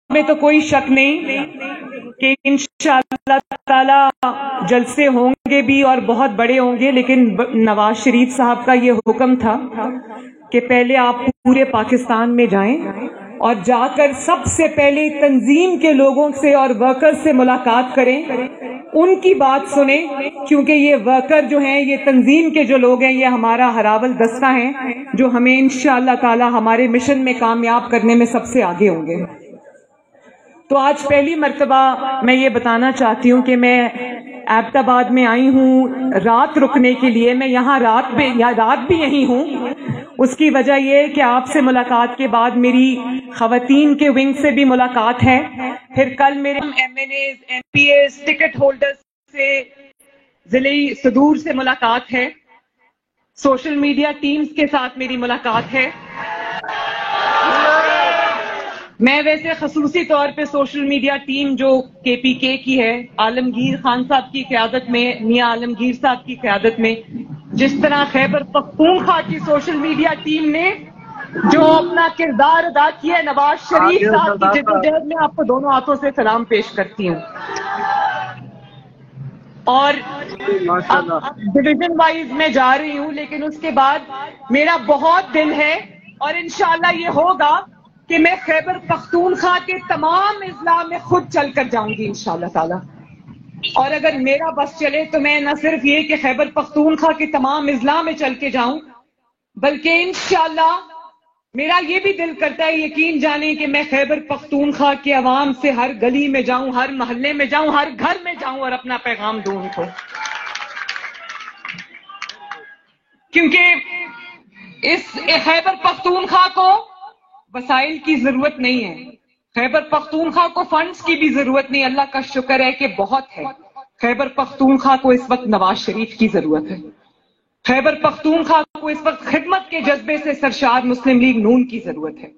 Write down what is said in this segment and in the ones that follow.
میں تو کوئی شک نہیں کہ انشاءاللہ تعالی جلسے ہوں گے بھی اور بہت بڑے ہوں گے، لیکن نواز شریف صاحب کا یہ حکم تھا کہ پہلے آپ پورے پاکستان میں جائیں اور جا کر سب سے پہلے تنظیم کے لوگوں سے اور ورکر سے ملاقات کریں، ان کی بات سنیں، کیونکہ یہ ورکر جو ہیں، یہ تنظیم کے جو لوگ ہیں، یہ ہمارا ہراول دستہ ہیں جو ہمیں انشاءاللہ تعالی ہمارے مشن میں کامیاب کرنے میں سب سے آگے ہوں گے۔ تو آج پہلی مرتبہ میں یہ بتانا چاہتی ہوں کہ میں ایبٹ آباد میں آئی ہوں رات رکنے کے لیے۔ میں یہاں رات بھی یہیں ہوں۔ اس کی وجہ یہ کہ آپ سے ملاقات کے بعد میری خواتین کے ونگ سے بھی ملاقات ہے، پھر کل میرے MNAs MPs ٹکٹ ہولڈر سے ضلعی صدور سے ملاقات ہے، سوشل میڈیا ٹیمز کے ساتھ میری ملاقات ہے۔ میں ویسے خصوصی طور پہ سوشل میڈیا ٹیم جو KPK کی ہے، عالمگیر خان صاحب کی قیادت میں، میاں عالمگیر صاحب کی قیادت میں، جس طرح خیبر پختونخوا کی سوشل میڈیا ٹیم نے جو اپنا کردار ادا کیا ہے نواز شریف صاحب کی جدوجہد میں، آپ کو دونوں ہاتھوں سے سلام پیش کرتی ہوں۔ اور اب ڈویژن وائز میں جا رہی ہوں، لیکن اس کے بعد میرا بہت دل ہے اور انشاءاللہ یہ ہوگا کہ میں خیبر پختونخوا کے تمام اضلاع میں خود چل کر جاؤں گی انشاءاللہ تعالی۔ اور اگر میرا بس چلے تو میں نہ صرف یہ کہ خیبر پختونخوا کے تمام اضلاع میں چل کے جاؤں، بلکہ انشاءاللہ میرا یہ بھی دل کرتا ہے، یقین جانیں کہ میں خیبر پختونخوا کے عوام سے ہر گلی میں جاؤں، ہر محلے میں جاؤں، ہر گھر میں جاؤں اور اپنا پیغام دوں ان کو، کیونکہ اس خیبر پختونخوا کو وسائل کی ضرورت نہیں ہے، خیبر پختونخوا کو فنڈز کی بھی ضرورت نہیں، اللہ کا شکر ہے کہ بہت ہے۔ خیبر پختونخوا کو اس وقت نواز شریف کی ضرورت ہے، خیبر پختونخوا کو اس وقت خدمت کے جذبے سے سرشار مسلم لیگ نون کی ضرورت ہے۔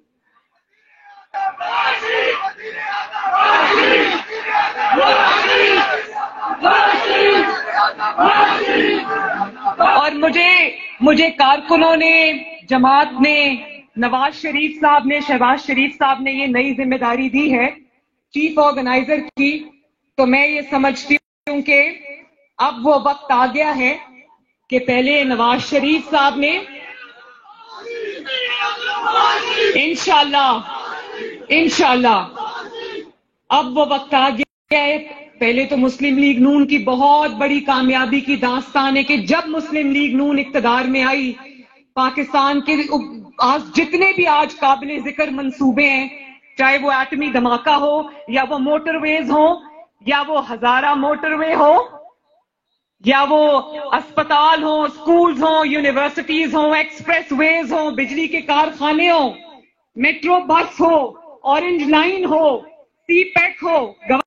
اور مجھے کارکنوں نے، جماعت نے، نواز شریف صاحب نے، شہباز شریف صاحب نے یہ نئی ذمہ داری دی ہے چیف آرگنائزر کی، تو میں یہ سمجھتی ہوں کہ اب وہ وقت آ گیا ہے کہ پہلے نواز شریف صاحب نے انشاءاللہ اب وہ وقت آ گیا ہے۔ پہلے تو مسلم لیگ نون کی بہت بڑی کامیابی کی داستان ہے کہ جب مسلم لیگ نون اقتدار میں آئی، پاکستان کے آج جتنے بھی آج قابل ذکر منصوبے ہیں، چاہے وہ ایٹمی دھماکہ ہو یا وہ موٹر ویز ہو یا وہ ہزارہ موٹر وے ہو یا وہ اسپتال ہوں، سکولز ہوں، یونیورسٹیز ہوں، ایکسپریس ویز ہوں، بجلی کے کارخانے ہوں، میٹرو بس ہو، اورنج لائن ہو، سی پیک ہو،